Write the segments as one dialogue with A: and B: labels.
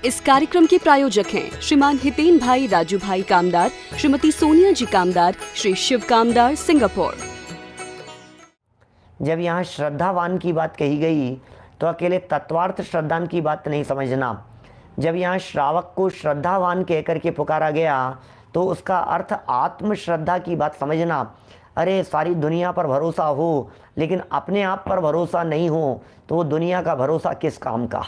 A: इस कार्यक्रम के प्रायोजक हैं श्रीमान हितेन भाई राजू भाई कामदार, श्रीमती सोनिया जी कामदार, श्री शिव कामदार, सिंगापुर।
B: जब यहाँ श्रद्धावान की बात कही गई तो अकेले तत्वार्थ श्रद्धान की बात नहीं समझना। जब यहाँ श्रावक को श्रद्धावान कह करके पुकारा गया तो उसका अर्थ आत्मश्रद्धा की बात समझना। अरे सारी दुनिया पर भरोसा हो लेकिन अपने आप पर भरोसा नहीं हो तो वो दुनिया का भरोसा किस काम का?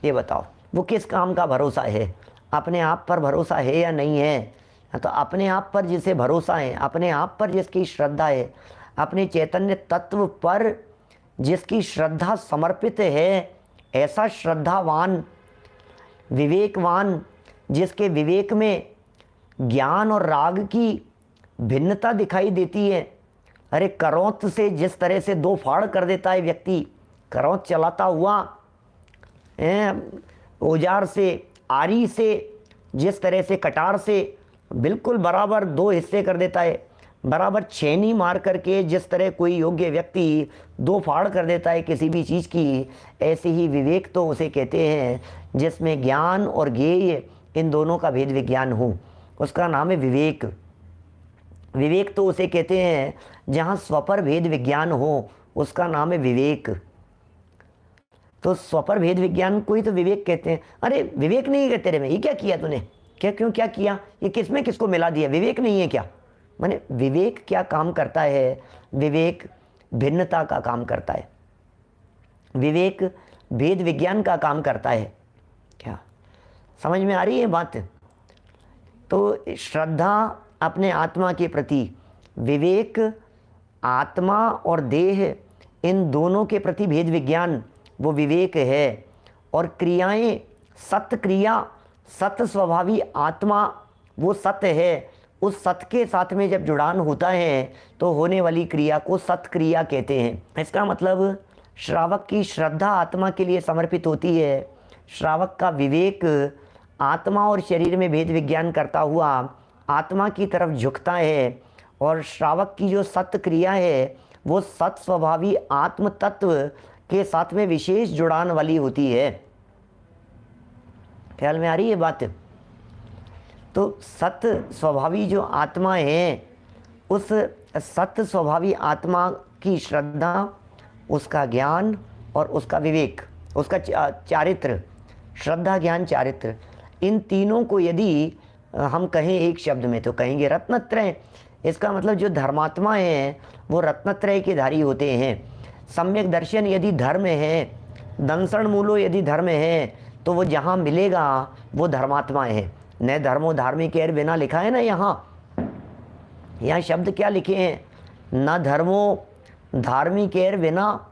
B: ये बताओ, वो किस काम का भरोसा है? अपने आप पर भरोसा है या नहीं है? तो अपने आप पर जिसे भरोसा है, अपने आप पर जिसकी श्रद्धा है, अपने चैतन्य तत्व पर जिसकी श्रद्धा समर्पित है, ऐसा श्रद्धावान, विवेकवान, जिसके विवेक में ज्ञान और राग की भिन्नता दिखाई देती है। अरे करौंत से जिस तरह से दो फाड़ कर देता है व्यक्ति, करौंत चलाता हुआ औजार से, आरी से, जिस तरह से कटार से बिल्कुल बराबर दो हिस्से कर देता है, बराबर छेनी मार करके जिस तरह कोई योग्य व्यक्ति दो फाड़ कर देता है किसी भी चीज़ की, ऐसे ही विवेक तो उसे कहते हैं जिसमें ज्ञान और ज्ञेय इन दोनों का भेद विज्ञान हो, उसका नाम है विवेक। विवेक तो उसे कहते हैं जहाँ स्वपर भेद विज्ञान हो, उसका नाम है विवेक। तो स्वपर भेद विज्ञान को ही तो विवेक कहते हैं। अरे विवेक नहीं है तेरे में, ये क्या किया तूने? क्या किया? ये किसमें किसको मिला दिया? विवेक नहीं है क्या? माने विवेक क्या काम करता है? विवेक भिन्नता का काम करता है, विवेक भेद विज्ञान का काम करता है। क्या समझ में आ रही है बात? तो श्रद्धा अपने आत्मा के प्रति, विवेक आत्मा और देह इन दोनों के प्रति भेद विज्ञान, वो विवेक है। और क्रियाएं, सत क्रिया, सत स्वभावी आत्मा, वो सत्य है। उस सत्य के साथ में जब जुड़ान होता है तो होने वाली क्रिया को सत्क्रिया कहते हैं। इसका मतलब श्रावक की श्रद्धा आत्मा के लिए समर्पित होती है, श्रावक का विवेक आत्मा और शरीर में भेद विज्ञान करता हुआ आत्मा की तरफ झुकता है, और श्रावक की जो सत्य क्रिया है वो सत स्वभावी आत्म तत्व के साथ में विशेष जुड़ान वाली होती है। ख्याल में आ रही है बात? तो सत्य स्वभावी जो आत्मा है, उस सत्य स्वभावी आत्मा की श्रद्धा, उसका ज्ञान और उसका विवेक, उसका चारित्र, श्रद्धा ज्ञान चारित्र, इन तीनों को यदि हम कहें एक शब्द में तो कहेंगे रत्नत्रय। इसका मतलब जो धर्मात्मा है वो रत्नत्रय के धारी होते हैं। सम्यक दर्शन यदि धर्म है, दंसण मूलो यदि धर्म है, तो वो जहाँ मिलेगा वो धर्मात्मा है। न धर्मो धार्मिक एर बिना लिखा है ना, यहाँ शब्द क्या लिखे हैं? न धर्मो धार्मिक एर बिना,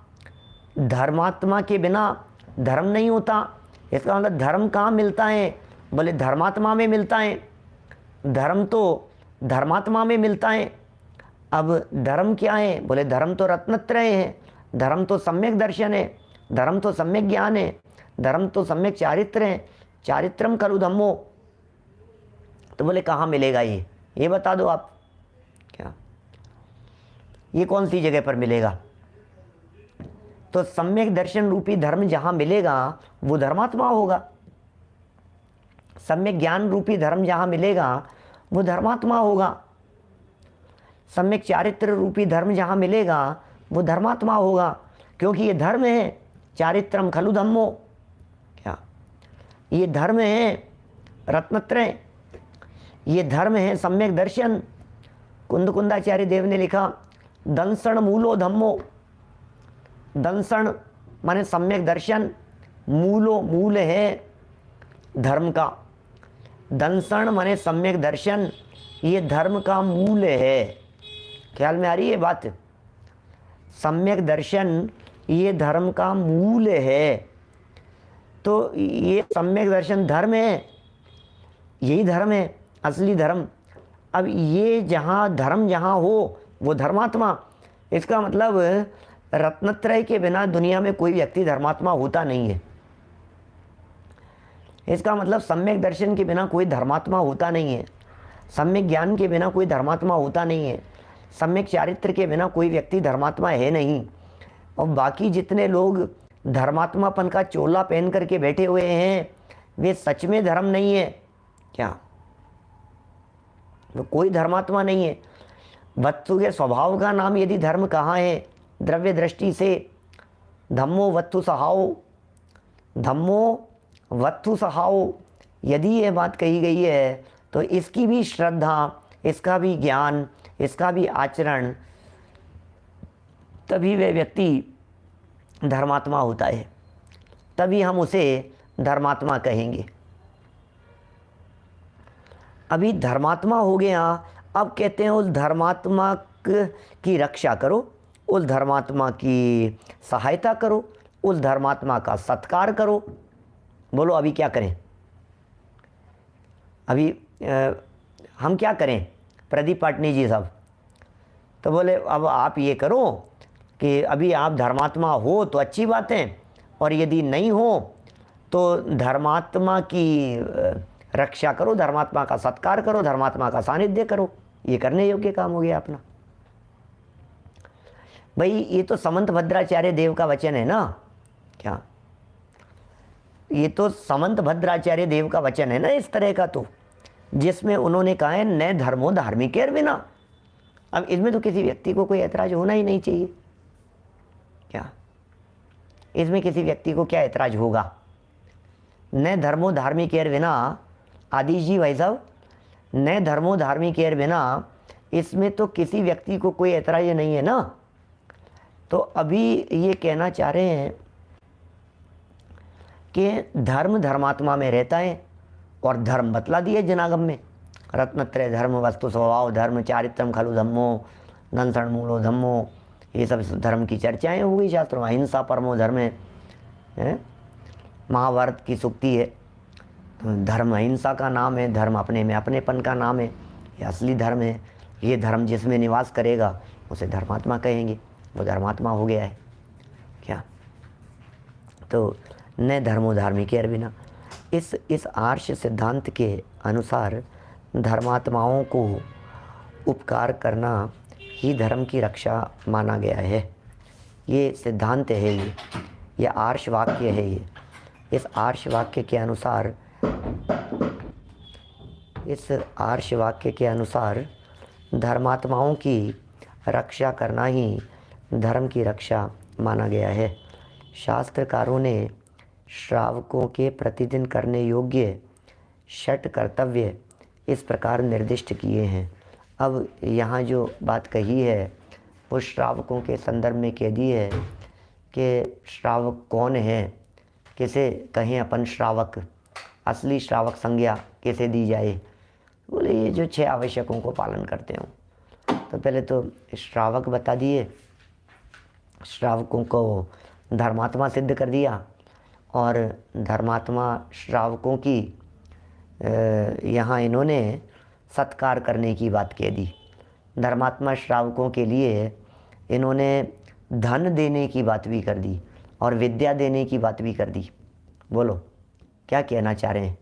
B: धर्मात्मा के बिना धर्म नहीं होता। इसका मतलब धर्म कहाँ मिलता है? बोले धर्मात्मा में मिलता है। धर्म तो धर्मात्मा में मिलता है। अब धर्म क्या है? बोले धर्म तो रत्नत्रय है, धर्म तो सम्यक दर्शन है, धर्म तो सम्यक ज्ञान है, धर्म तो सम्यक चारित्र है। चारित्रम खलु धम्मो। तो बोले कहाँ मिलेगा ये बता दो आप। क्या ये कौन सी जगह पर मिलेगा? तो सम्यक दर्शन रूपी धर्म जहाँ मिलेगा वो धर्मात्मा होगा। सम्यक ज्ञान रूपी धर्म जहाँ मिलेगा वो धर्मात्मा होगा। सम्यक चारित्र रूपी धर्म जहाँ मिलेगा वो धर्मात्मा होगा, क्योंकि ये धर्म है। चारित्रम खलु धम्मो। क्या ये धर्म है रत्नत्रय, ये धर्म है सम्यक दर्शन। कुंदकुंदाचार्य देव ने लिखा दंसण मूलो धम्मो। दंसण माने सम्यक दर्शन, मूलो मूल है धर्म का। दंसण माने सम्यक दर्शन, ये धर्म का मूल है। ख्याल में आ रही है बात? सम्यक दर्शन ये धर्म का मूल है। तो ये सम्यक दर्शन धर्म है, यही धर्म है, असली धर्म। अब ये जहाँ धर्म जहाँ हो वो धर्मात्मा। इसका मतलब रत्नत्रय के बिना दुनिया में कोई व्यक्ति धर्मात्मा होता नहीं है। इसका मतलब सम्यक दर्शन के बिना कोई धर्मात्मा होता नहीं है, सम्यक ज्ञान के बिना कोई धर्मात्मा होता नहीं है, सम्यक चारित्र के बिना कोई व्यक्ति धर्मात्मा है नहीं। और बाकी जितने लोग धर्मात्मापन का चोला पहन करके बैठे हुए हैं वे सच में धर्म नहीं है क्या? वो कोई धर्मात्मा नहीं है। वस्तु के स्वभाव का नाम यदि धर्म कहाँ है? द्रव्य दृष्टि से धम्मो वस्तु सहाओ, धम्मो वस्तु सहाओ, यदि ये बात कही गई है तो इसकी भी श्रद्धा, इसका भी ज्ञान, इसका भी आचरण, तभी वह व्यक्ति धर्मात्मा होता है, तभी हम उसे धर्मात्मा कहेंगे। अभी धर्मात्मा हो गया, अब कहते हैं उस धर्मात्मा की रक्षा करो, उस धर्मात्मा की सहायता करो, उस धर्मात्मा का सत्कार करो। बोलो अभी क्या करें? अभी हम क्या करें प्रदीप पाटनी जी साहब? तो बोले अब आप ये करो कि अभी आप धर्मात्मा हो तो अच्छी बात है, और यदि नहीं हो तो धर्मात्मा की रक्षा करो, धर्मात्मा का सत्कार करो, धर्मात्मा का सानिध्य करो। ये करने योग्य काम हो गया अपना। भाई ये तो समंत भद्राचार्य देव का वचन है ना क्या? ये तो समंत भद्राचार्य देव का वचन है ना इस तरह का, तो जिसमें उन्होंने कहा है न धर्मो धार्मिकेर बिना। अब इसमें तो किसी व्यक्ति को कोई ऐतराज होना ही नहीं चाहिए क्या? इसमें किसी व्यक्ति को क्या ऐतराज होगा? न धर्मो धार्मिकेर बिना, आदिश जी भाई साहब, न धर्मो धार्मिकेर बिना, इसमें तो किसी व्यक्ति को कोई ऐतराज नहीं है ना। तो अभी ये कहना चाह रहे हैं कि धर्म धर्मात्मा में रहता है, और धर्म बतला दिए जनागम में, रत्नत्रय धर्म वस्तु स्वभाव धर्म चारित्रम खलु धम्मो दंसण मूलो धम्मो, ये सब धर्म की चर्चाएं हो गई शास्त्रों में। अहिंसा परमो धर्म है, महाभारत की सूक्ति है। तो धर्म अहिंसा का नाम है, धर्म अपने में अपनेपन का नाम है, ये असली धर्म है। ये धर्म जिसमें निवास करेगा उसे धर्मात्मा कहेंगे, वो धर्मात्मा हो गया है क्या? तो न धर्मो धार्मिकेर बिना, इस आर्ष सिद्धांत के अनुसार धर्मात्माओं को उपकार करना ही धर्म की रक्षा माना गया है। ये सिद्धांत है, ये आर्ष वाक्य है। ये इस आर्ष वाक्य के अनुसार, इस आर्ष वाक्य के अनुसार धर्मात्माओं की रक्षा करना ही धर्म की रक्षा माना गया है। शास्त्रकारों ने श्रावकों के प्रतिदिन करने योग्य षट कर्तव्य इस प्रकार निर्दिष्ट किए हैं। अब यहाँ जो बात कही है वो श्रावकों के संदर्भ में कह दी है कि श्रावक कौन है, किसे कहें अपन श्रावक, असली श्रावक संज्ञा कैसे दी जाए। बोले ये जो 6 आवश्यकों को पालन करते हो। तो पहले तो श्रावक बता दिए, श्रावकों को धर्मात्मा सिद्ध कर दिया, और धर्मात्मा श्रावकों की यहाँ इन्होंने सत्कार करने की बात कह दी। धर्मात्मा श्रावकों के लिए इन्होंने धन देने की बात भी कर दी, और विद्या देने की बात भी कर दी। बोलो क्या कहना चाह रहे हैं?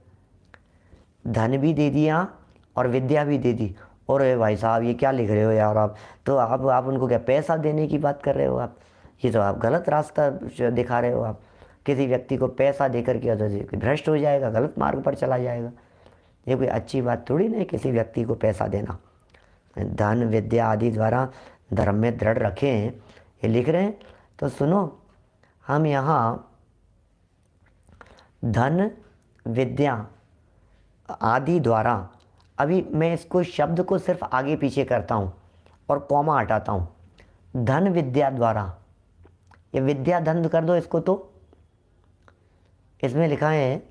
B: धन भी दे दिया और विद्या भी दे दी। और भाई साहब ये क्या लिख रहे हो यार आप? तो आप उनको क्या पैसा देने की बात कर रहे हो आप? ये तो आप गलत रास्ता दिखा रहे हो। आप किसी व्यक्ति को पैसा देकर के तो भ्रष्ट हो जाएगा, गलत मार्ग पर चला जाएगा। ये कोई अच्छी बात थोड़ी नहीं किसी व्यक्ति को पैसा देना। धन विद्या आदि द्वारा धर्म में दृढ़ रखें, ये लिख रहे हैं। तो सुनो, हम यहाँ धन विद्या आदि द्वारा, अभी मैं इसको शब्द को सिर्फ आगे पीछे करता हूँ और कॉमा हटाता हूँ। धन विद्या द्वारा, ये विद्या धन कर दो इसको। तो इसमें लिखा है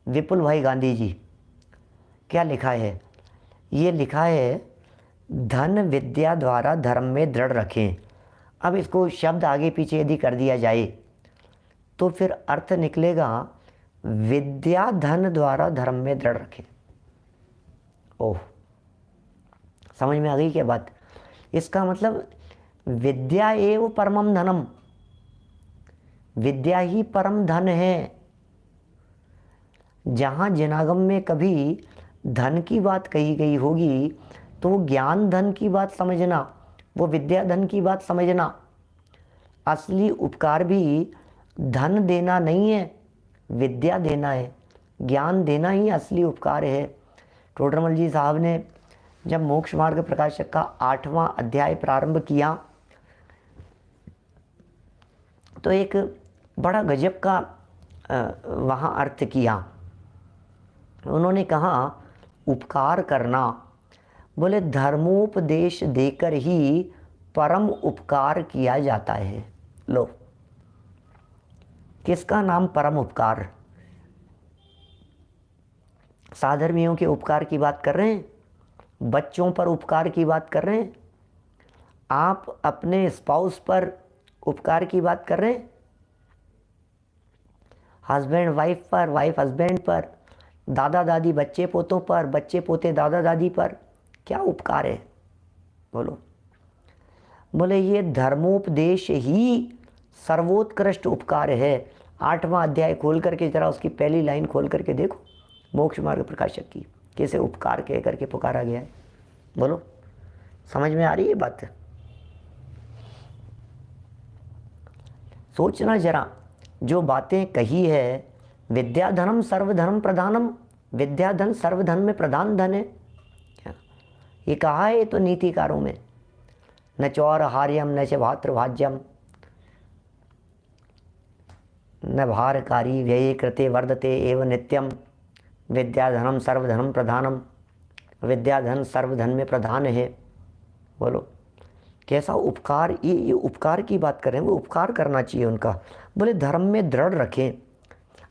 B: विपुल भाई गांधी जी, क्या लिखा है? ये लिखा है धन विद्या द्वारा धर्म में दृढ़ रखें। अब इसको शब्द आगे पीछे यदि कर दिया जाए तो फिर अर्थ निकलेगा विद्या धन द्वारा धर्म में दृढ़ रखें। ओह, समझ में आ गई क्या बात? इसका मतलब विद्या एव परमम धनम, विद्या ही परम धन है। जहाँ जनागम में कभी धन की बात कही गई होगी तो वो ज्ञान धन की बात समझना, वो विद्या धन की बात समझना। असली उपकार भी धन देना नहीं है, विद्या देना है। ज्ञान देना ही असली उपकार है। टोडरमल जी साहब ने जब मोक्ष मार्ग प्रकाशक का 8वां अध्याय प्रारंभ किया तो एक बड़ा गजब का वहाँ अर्थ किया। उन्होंने कहा उपकार करना, बोले धर्मोपदेश देकर ही परम उपकार किया जाता है। लो, किसका नाम परम उपकार? साधर्मियों के उपकार की बात कर रहे हैं, बच्चों पर उपकार की बात कर रहे हैं, आप अपने स्पाउस पर उपकार की बात कर रहे हैं, हस्बैंड वाइफ पर, वाइफ हस्बैंड पर, दादा दादी बच्चे पोतों पर, बच्चे पोते दादा दादी पर, क्या उपकार है? बोलो। बोले ये धर्मोपदेश ही सर्वोत्कृष्ट उपकार है। 8वां अध्याय खोल करके जरा उसकी पहली लाइन खोल करके देखो, मोक्ष मार्ग प्रकाशक की, कैसे उपकार कह करके पुकारा गया है। बोलो, समझ में आ रही है बात? सोचना जरा, जो बातें कही है, विद्याधनम सर्वधनम प्रधानम, विद्याधन सर्वधन में प्रधान धन है, ये कहा है तो नीतिकारों में, न चौर हार्यम न च भातृभाज्यम न भारकारी व्यये कृते वर्धते एव नित्यम, विद्याधनम सर्वधनम प्रधानम, विद्याधन सर्वधन में प्रधान है। बोलो, कैसा उपकार, ये उपकार की बात कर रहे हैं, वो उपकार करना चाहिए उनका। बोले धर्म में दृढ़ रखें।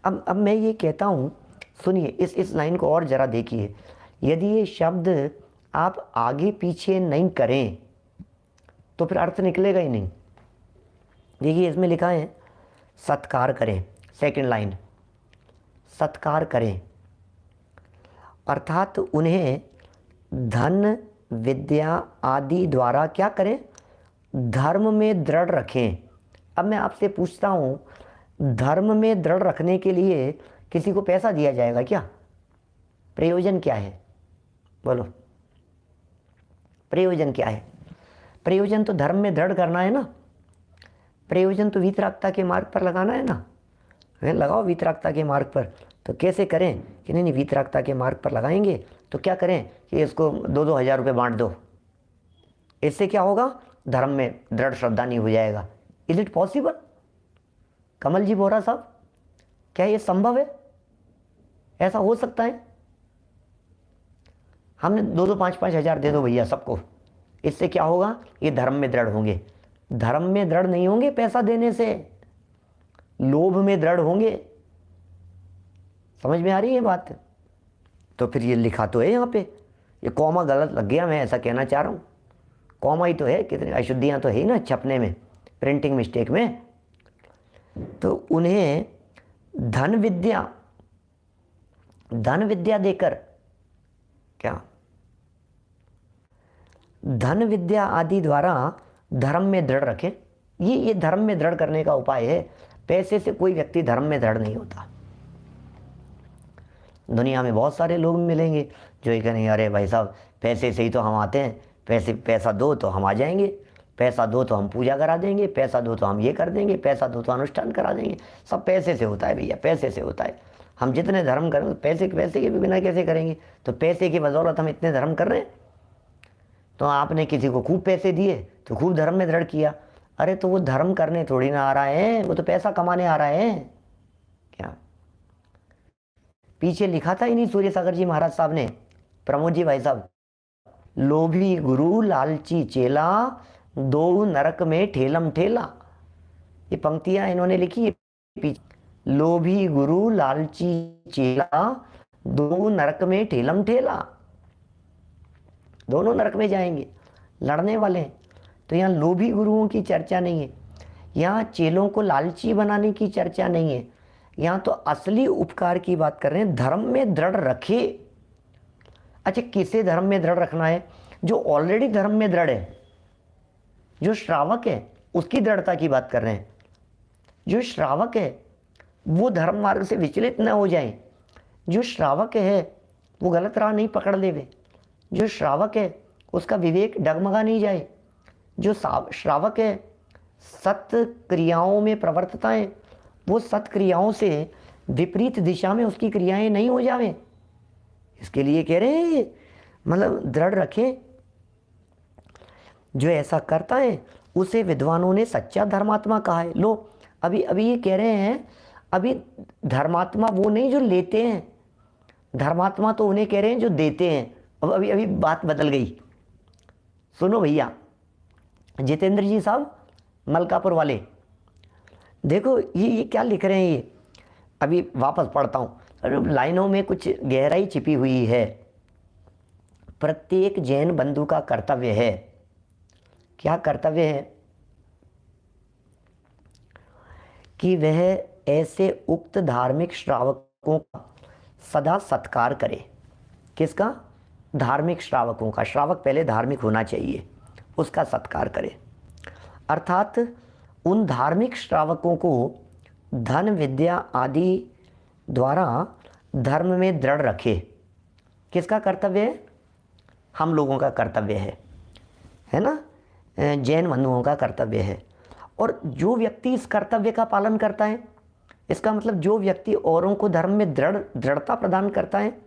B: अब मैं ये कहता हूँ, सुनिए इस लाइन को और ज़रा देखिए। यदि ये शब्द आप आगे पीछे नहीं करें तो फिर अर्थ निकलेगा ही नहीं। देखिए इसमें लिखा है सत्कार करें, सेकंड लाइन, सत्कार करें, अर्थात उन्हें धन विद्या आदि द्वारा क्या करें? धर्म में दृढ़ रखें। अब मैं आपसे पूछता हूँ, धर्म में दृढ़ रखने के लिए किसी को पैसा दिया जाएगा क्या? प्रयोजन क्या है? बोलो, प्रयोजन क्या है? प्रयोजन तो धर्म में दृढ़ करना है ना, प्रयोजन तो वीतरागता के मार्ग पर लगाना है ना। लगाओ वीतरागता के मार्ग पर, तो कैसे करें कि नहीं वीतरागता के मार्ग पर लगाएंगे तो क्या करें कि इसको 2-2 हज़ार रुपये बांट दो, इससे क्या होगा? धर्म में दृढ़ श्रद्धा नहीं हो जाएगा। Is it possible? Kamal ji Bora साहब, क्या ये संभव है? ऐसा हो सकता है? हमने 2-2 5-5 हज़ार दे दो भैया सबको, इससे क्या होगा? ये धर्म में दृढ़ होंगे। धर्म में दृढ़ नहीं होंगे पैसा देने से, लोभ में दृढ़ होंगे। समझ में आ रही है बात? तो फिर ये लिखा तो है यहाँ पे, ये कॉमा गलत लग गया, मैं ऐसा कहना चाह रहा हूँ। कॉमा ही तो है, कितनी अशुद्धियाँ तो है ही ना छपने में, प्रिंटिंग मिस्टेक में। तो उन्हें धन विद्या देकर, क्या धन विद्या आदि द्वारा धर्म में दृढ़ रखें। ये धर्म में दृढ़ करने का उपाय है। पैसे से कोई व्यक्ति धर्म में दृढ़ नहीं होता। दुनिया में बहुत सारे लोग मिलेंगे जो ये कहेंगे, अरे भाई साहब पैसे से ही तो हम आते हैं, पैसा दो तो हम आ जाएंगे, पैसा दो तो हम पूजा करा देंगे, पैसा दो तो हम ये कर देंगे, पैसा दो तो अनुष्ठान करा देंगे। सब पैसे से होता है भैया, पैसे से होता है। हम जितने धर्म करेंगे पैसे के बिना कैसे करेंगे? तो पैसे की बदौलत हम इतने धर्म कर रहे हैं। तो आपने किसी को खूब पैसे दिए तो खूब धर्म में दृढ़ किया। अरे तो वो धर्म करने थोड़ी ना आ रहा है, वो तो पैसा कमाने आ रहा है। क्या पीछे लिखा था इन्हीं सूर्य सागर जी महाराज साहब ने, प्रमोद जी भाई साहब, लोभी गुरु लालची चेला, दो नरक में ठेलम ठेला। ये पंक्तियां इन्होंने लिखी है। लोभी गुरु लालची चेला, दो नरक में ठेलम ठेला। दोनों नरक में जाएंगे, लड़ने वाले हैं। तो यहाँ लोभी गुरुओं की चर्चा नहीं है, यहाँ चेलों को लालची बनाने की चर्चा नहीं है। यहाँ तो असली उपकार की बात कर रहे हैं, धर्म में दृढ़ रखे। अच्छा, किसे धर्म में दृढ़ रखना है? जो ऑलरेडी धर्म में दृढ़ है, जो श्रावक है उसकी दृढ़ता की बात कर रहे हैं। जो श्रावक है वो धर्म मार्ग से विचलित न हो जाए। जो श्रावक है वो गलत राह नहीं पकड़ लेवे। जो श्रावक है उसका विवेक डगमगा नहीं जाए। जो श्रावक है सत्य क्रियाओं में प्रवर्तता है, वो सत्य क्रियाओं से विपरीत दिशा में उसकी क्रियाएं नहीं हो जावे, इसके लिए कह रहे हैं मतलब दृढ़ रखें। जो ऐसा करता है उसे विद्वानों ने सच्चा धर्मात्मा कहा है। लो अभी अभी ये कह रहे हैं, अभी धर्मात्मा वो नहीं जो लेते हैं, धर्मात्मा तो उन्हें कह रहे हैं जो देते हैं। अब अभी अभी बात बदल गई। सुनो भैया जितेंद्र जी साहब मलकापुर वाले, देखो ये क्या लिख रहे हैं ये, अभी वापस पढ़ता हूँ। लाइनों में कुछ गहराई छिपी हुई है। प्रत्येक जैन बंधु का कर्तव्य है, क्या कर्तव्य है, कि वह ऐसे उक्त धार्मिक श्रावकों का सदा सत्कार करे। किसका? धार्मिक श्रावकों का। श्रावक पहले धार्मिक होना चाहिए, उसका सत्कार करे। अर्थात उन धार्मिक श्रावकों को धन विद्या आदि द्वारा धर्म में दृढ़ रखे। किसका कर्तव्य है? हम लोगों का कर्तव्य है ना, जैन बंधुओं का कर्तव्य है। और जो व्यक्ति इस कर्तव्य का पालन करता है, इसका मतलब जो व्यक्ति औरों को धर्म में दृढ़ता प्रदान करता है,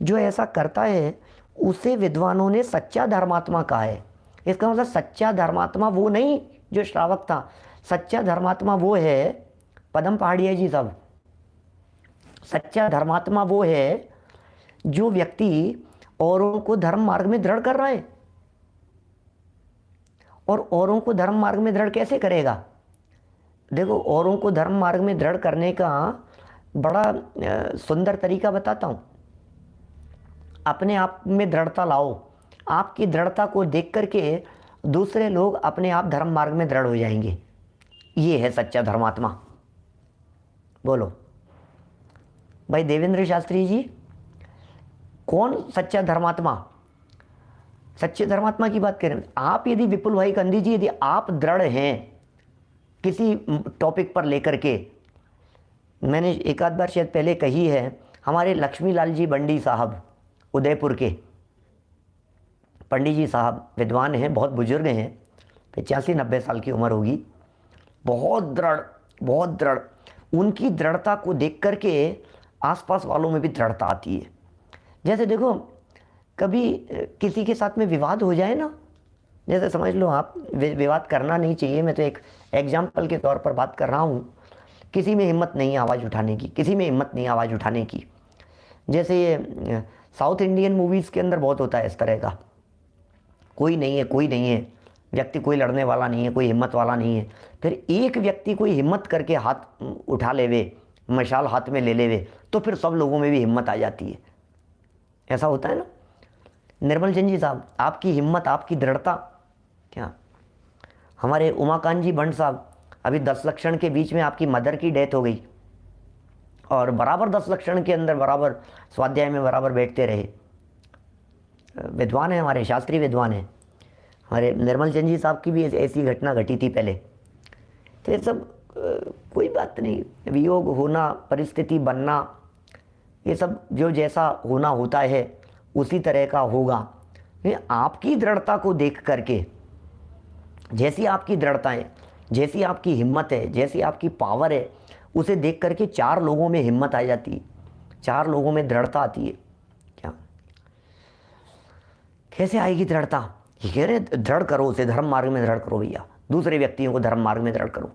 B: जो ऐसा करता है उसे विद्वानों ने सच्चा धर्मात्मा कहा है। इसका मतलब सच्चा धर्मात्मा वो नहीं जो श्रावक था, सच्चा धर्मात्मा वो है, पदम पहाड़िया जी साहब, सच्चा धर्मात्मा वो है जो व्यक्ति औरों को धर्म मार्ग में दृढ़ कर रहा है। और औरों को धर्म मार्ग में दृढ़ कैसे करेगा? देखो औरों को धर्म मार्ग में दृढ़ करने का बड़ा सुंदर तरीका बताता हूँ। अपने आप में दृढ़ता लाओ, आपकी दृढ़ता को देख करके दूसरे लोग अपने आप धर्म मार्ग में दृढ़ हो जाएंगे। ये है सच्चा धर्मात्मा। बोलो भाई देवेंद्र शास्त्री जी, कौन सच्चा धर्मात्मा? सच्चे धर्मात्मा की बात करें आप, यदि विपुल भाई गांधी जी, यदि आप दृढ़ हैं किसी टॉपिक पर लेकर के, मैंने एक आध बार शायद पहले कही है, हमारे लक्ष्मी लाल जी बंडी साहब उदयपुर के, पंडित जी साहब विद्वान हैं, बहुत बुजुर्ग हैं, 85-90 साल की उम्र होगी, बहुत दृढ़। उनकी दृढ़ता को देख करके आसपास वालों में भी दृढ़ता आती है। जैसे देखो कभी किसी के साथ में विवाद हो जाए ना, जैसे समझ लो आप, विवाद करना नहीं चाहिए, मैं तो एक एग्जाम्पल के तौर पर बात कर रहा हूँ। किसी में हिम्मत नहीं आवाज़ उठाने की, किसी में हिम्मत नहीं आवाज़ उठाने की। जैसे ये साउथ इंडियन मूवीज़ के अंदर बहुत होता है इस तरह का, कोई नहीं है व्यक्ति, कोई लड़ने वाला नहीं है, कोई हिम्मत वाला नहीं है। फिर एक व्यक्ति कोई हिम्मत करके हाथ उठा लेवे, मशाल हाथ में ले लेवे, तो फिर सब लोगों में भी हिम्मत आ जाती है। ऐसा होता है ना। निर्मल चंद जी साहब, आपकी हिम्मत, आपकी दृढ़ता क्या। हमारे उमाकांत जी भंड साहब, अभी 10 लक्षण के बीच में आपकी मदर की डेथ हो गई और बराबर 10 लक्षण के अंदर बराबर स्वाध्याय में बराबर बैठते रहे। विद्वान है हमारे, शास्त्रीय विद्वान है हमारे। निर्मल चंद जी साहब की भी ऐसी घटना घटी थी पहले। तो ये सब कोई बात नहीं, वियोग होना, परिस्थिति बनना, ये सब जो जैसा होना होता है उसी तरह का होगा। आपकी दृढ़ता को देख करके, जैसी आपकी दृढ़ता है, जैसी आपकी हिम्मत है, जैसी आपकी पावर है, उसे देख करके 4 लोगों में हिम्मत आ जाती है, 4 लोगों में दृढ़ता आती है। क्या कैसे आएगी दृढ़ता? ये कह रहे दृढ़ करो, उसे धर्म मार्ग में दृढ़ करो भैया, दूसरे व्यक्तियों को धर्म मार्ग में दृढ़ करो।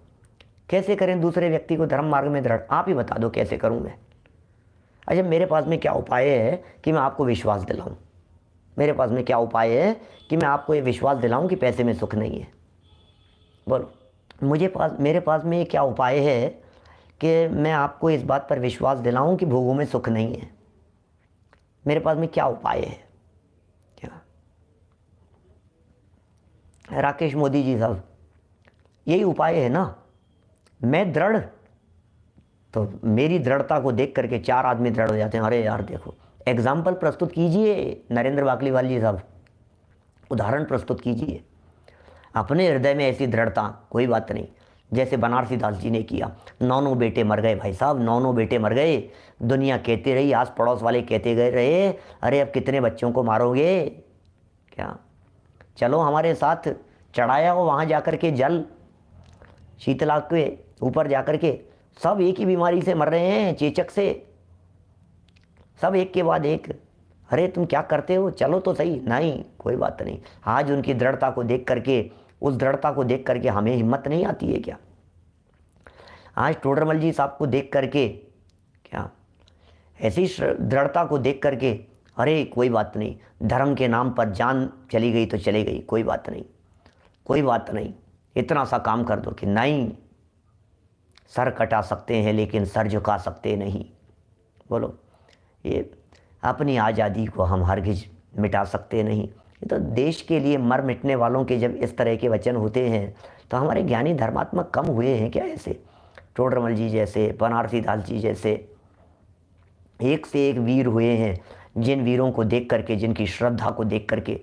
B: कैसे करें दूसरे व्यक्ति को धर्म मार्ग में दृढ़? आप ही बता दो कैसे करूं मैं। अच्छा, मेरे पास में क्या उपाय है कि मैं आपको विश्वास दिलाऊं? मेरे पास में क्या उपाय है कि मैं आपको ये विश्वास दिलाऊं कि पैसे में सुख नहीं है? बोलो, मेरे पास में क्या उपाय है कि मैं आपको इस बात पर विश्वास दिलाऊं कि भोगों में सुख नहीं है? मेरे पास में क्या उपाय है? क्या राकेश मोदी जी साहब, यही उपाय है ना। मैं दृढ़, तो मेरी दृढ़ता को देख करके 4 आदमी दृढ़ हो जाते हैं। अरे यार देखो, एग्जाम्पल प्रस्तुत कीजिए नरेंद्र बाकलीवाल जी साहब, उदाहरण प्रस्तुत कीजिए। अपने हृदय में ऐसी दृढ़ता, कोई बात नहीं, जैसे बनारसी दास जी ने किया। 9 बेटे मर गए भाई साहब, 9 बेटे मर गए। दुनिया कहती रही, आस पड़ोस वाले कहते गए रहे, अरे अब कितने बच्चों को मारोगे? क्या चलो हमारे साथ, चढ़ाया हो वहाँ जाकर के जल, शीतला के ऊपर जाकर के सब एक ही बीमारी से मर रहे हैं, चेचक से, सब एक के बाद एक। अरे तुम क्या करते हो, चलो तो सही। नहीं, कोई बात नहीं। आज उनकी दृढ़ता को देख करके, उस दृढ़ता को देख करके हमें हिम्मत नहीं आती है क्या? आज टोडरमल जी साहब को देख करके, क्या ऐसी दृढ़ता को देख करके, अरे कोई बात नहीं, धर्म के नाम पर जान चली गई तो चली गई, कोई बात नहीं, कोई बात नहीं, इतना सा काम कर दो कि नहीं, सर कटा सकते हैं लेकिन सर झुका सकते नहीं। बोलो, ये अपनी आज़ादी को हम हरगिज मिटा सकते नहीं। ये तो देश के लिए मर मिटने वालों के जब इस तरह के वचन होते हैं तो हमारे ज्ञानी धर्मात्मा कम हुए हैं क्या? ऐसे टोडरमल जी जैसे, बनारसी दास जी जैसे एक से एक वीर हुए हैं, जिन वीरों को देख करके, जिनकी श्रद्धा को देख करके,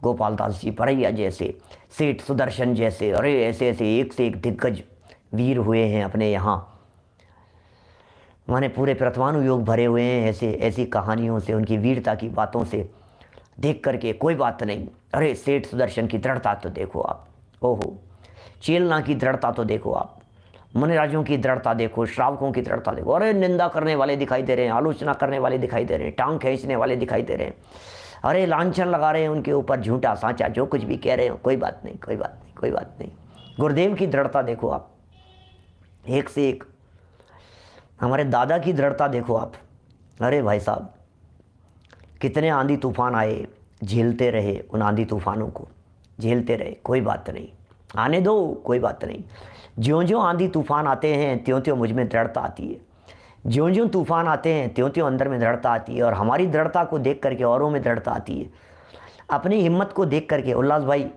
B: गोपाल दास जी परैया जैसे, सेठ सुदर्शन जैसे, अरे ऐसे ऐसे एक से एक दिग्गज वीर हुए हैं अपने यहाँ। माने पूरे प्रथमानुयोग भरे हुए हैं ऐसे ऐसी कहानियों से, उनकी वीरता की बातों से देख करके। कोई बात नहीं, अरे सेठ सुदर्शन की दृढ़ता तो देखो आप, ओहो, चेलना की दृढ़ता तो देखो आप, मुनिराजों की दृढ़ता देखो, श्रावकों की दृढ़ता देखो। अरे निंदा करने वाले दिखाई दे रहे हैं, आलोचना करने वाले दिखाई दे रहे हैं, टांग खींचने वाले दिखाई दे रहे हैं, अरे लांछन लगा रहे हैं उनके ऊपर, झूठा साँचा जो कुछ भी कह रहे हो, कोई बात नहीं, कोई बात नहीं, कोई बात नहीं। गुरुदेव की दृढ़ता देखो आप, एक से एक। हमारे दादा की दृढ़ता देखो आप, अरे भाई साहब, कितने आंधी तूफान आए, झेलते रहे, उन आंधी तूफानों को झेलते रहे, कोई बात नहीं, आने दो, कोई बात नहीं। ज्यों ज्यों आंधी तूफान आते हैं त्यों त्यों मुझ में दृढ़ता आती है, ज्यों ज्यों तूफान आते हैं त्यों त्यों अंदर में दृढ़ता आती है, और हमारी दृढ़ता को देख करके औरों में दृढ़ता आती है। अपनी हिम्मत को देख करके, उल्लास भाई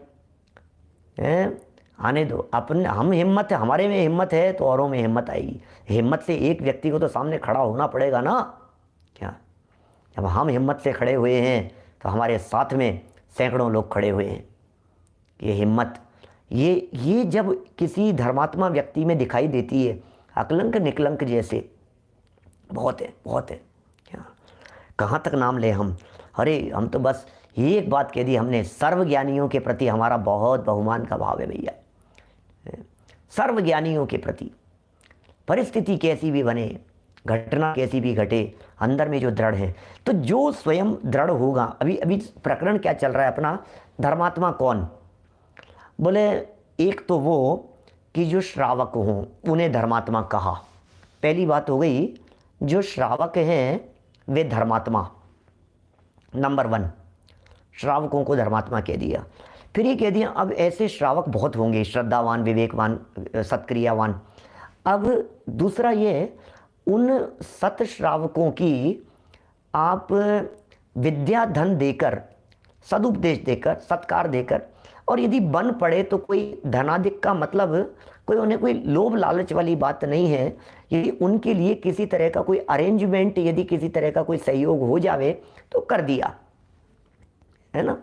B: आने दो, अपने हम हिम्मत है, हमारे में हिम्मत है तो औरों में हिम्मत आएगी। हिम्मत से एक व्यक्ति को तो सामने खड़ा होना पड़ेगा ना, क्या? जब हम हिम्मत से खड़े हुए हैं तो हमारे साथ में सैकड़ों लोग खड़े हुए हैं। ये हिम्मत, ये जब किसी धर्मात्मा व्यक्ति में दिखाई देती है, अकलंक निकलंक जैसे, बहुत है, बहुत है। क्या कहाँ तक नाम ले हम? अरे हम तो बस ये एक बात कह दी हमने, सर्वज्ञानियों के प्रति हमारा बहुत बहुमान का भाव है भैया। सर्वज्ञानियों के प्रति परिस्थिति कैसी भी बने, घटना कैसी भी घटे, अंदर में जो दृढ़ है, तो जो स्वयं दृढ़ होगा। अभी प्रकरण क्या चल रहा है अपना, धर्मात्मा कौन? बोले एक तो वो कि जो श्रावक हों उन्हें धर्मात्मा कहा। पहली बात हो गई, जो श्रावक हैं वे धर्मात्मा, नंबर 1, श्रावकों को धर्मात्मा कह दिया। फिर ये कह दिया अब ऐसे श्रावक बहुत होंगे, श्रद्धावान, विवेकवान, सत्क्रियावान। अब दूसरा ये, उन सत श्रावकों की आप विद्या धन देकर, सदुपदेश देकर, सत्कार देकर, और यदि बन पड़े तो कोई धनाधिक का मतलब कोई उन्हें कोई लोभ लालच वाली बात नहीं है। यदि उनके लिए किसी तरह का कोई अरेंजमेंट, यदि किसी तरह का कोई सहयोग हो जावे तो कर दिया, है ना।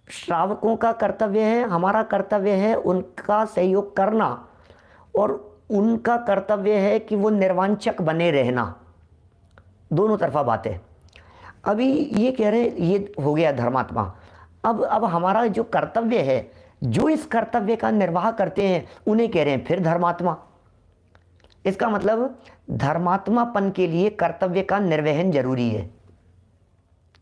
B: श्रावकों का कर्तव्य है, हमारा कर्तव्य है उनका सहयोग करना, और उनका कर्तव्य है कि वो निर्वांचक बने रहना। दोनों तरफा बात है। अभी ये कह रहे हैं ये हो गया धर्मात्मा। अब हमारा जो कर्तव्य है, जो इस कर्तव्य का निर्वाह करते हैं उन्हें कह रहे हैं फिर धर्मात्मा। इसका मतलब धर्मात्मापन के लिए कर्तव्य का निर्वहन जरूरी है।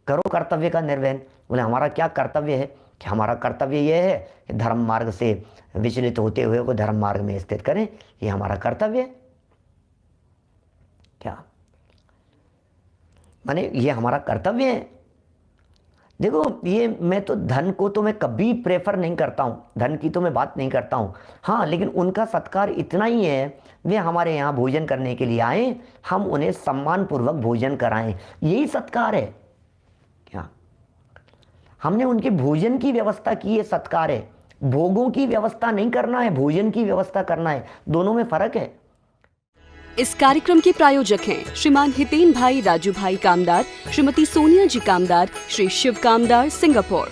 B: करो कर्तव्य का निर्वहन। बोले हमारा क्या कर्तव्य है? कि हमारा कर्तव्य यह है कि धर्म मार्ग से विचलित होते हुए को धर्म मार्ग में स्थित करें, ये हमारा कर्तव्य है। क्या माने ये हमारा कर्तव्य है? देखो ये मैं तो धन को तो मैं कभी प्रेफर नहीं करता हूँ, धन की तो मैं बात नहीं करता हूँ। हाँ, लेकिन उनका सत्कार इतना ही है, वे हमारे यहाँ भोजन करने के लिए आए, हम उन्हें सम्मानपूर्वक भोजन कराएं, यही सत्कार है। क्या हमने उनके भोजन की व्यवस्था की, ये सत्कार है। भोगों की व्यवस्था नहीं करना है, भोजन की व्यवस्था करना है, दोनों में फर्क है।
A: इस कार्यक्रम के प्रायोजक हैं श्रीमान हितेन भाई राजू भाई कामदार, श्रीमती सोनिया जी कामदार, श्री शिव कामदार, सिंगापुर।